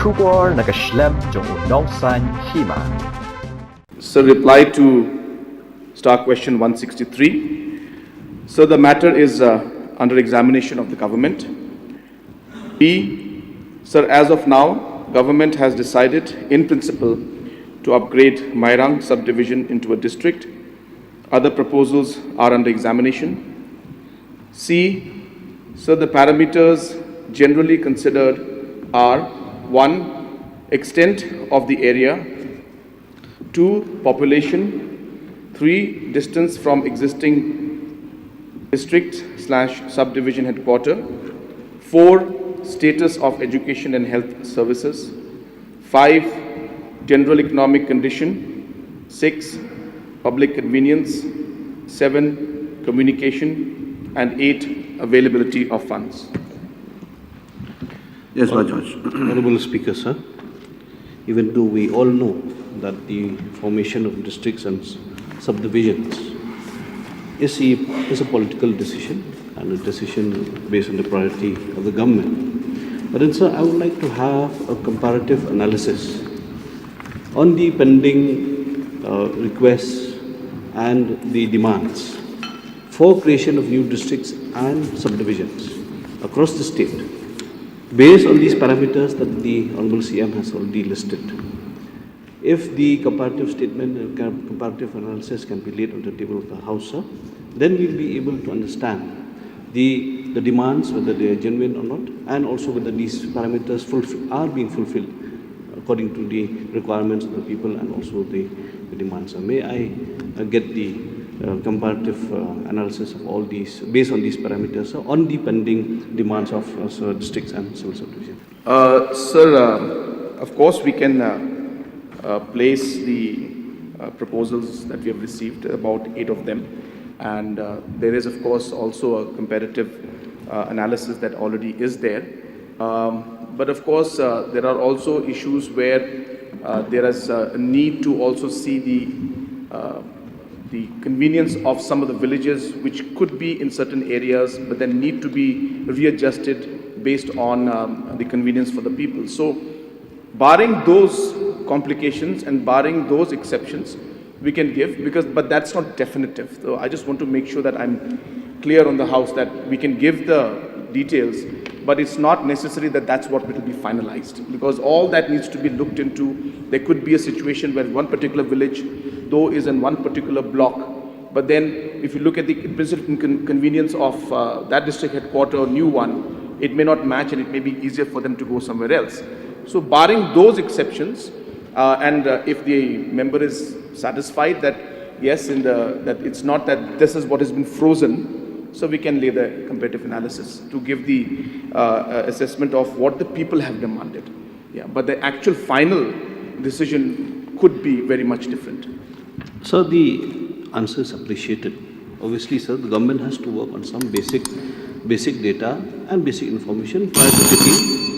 Kubor nakaslem jong unongsan hima. Sir, reply to star question 163. So the matter is under examination of the government. B, sir, as of now, government has decided in principle to upgrade Mairang subdivision into a district. Other proposals are under examination. C, sir, the parameters generally considered are 1, extent of the area, 2, population, 3, distance from existing district/subdivision headquarter, 4, status of education and health services, 5, general economic condition, 6, public convenience, 7, communication, and 8, availability of funds. Yes, my Judge. Honorable Speaker, sir, even though we all know that the formation of districts and subdivisions is a political decision and a decision based on the priority of the government. But then, sir, I would like to have a comparative analysis on the pending requests and the demands for creation of new districts and subdivisions across the state, based on these parameters that the Honorable CM has already listed. If the comparative statement and comparative analysis can be laid on the table of the House, sir, then we'll be able to understand the demands, whether they are genuine or not, and also whether these parameters are being fulfilled according to the requirements of the people and also the demands. May I get the comparative analysis of all these, based on these parameters, on the pending demands of districts and civil subdivision? Sir, of course we can place the proposals that we have received, about 8 of them, and there is of course also a comparative analysis that already is there. But of course there are also issues where there is a need to also see the convenience of some of the villages which could be in certain areas but then need to be readjusted based on the convenience for the people. So barring those complications and barring those exceptions, we can give, but that's not definitive. So I just want to make sure that I'm clear on the House that we can give the details, but it's not necessary that that's what will be finalized, because all that needs to be looked into. There could be a situation where one particular village, though, is in one particular block, but then if you look at the principal convenience of that district headquarter or new one, it may not match and it may be easier for them to go somewhere else. So barring those exceptions, and if the member is satisfied that yes, that it's not that this is what has been frozen, so we can lay the comparative analysis to give the assessment of what the people have demanded. Yeah, but the actual final decision could be very much different. So the answer is appreciated. Obviously, sir, the government has to work on some basic data and basic information prior to taking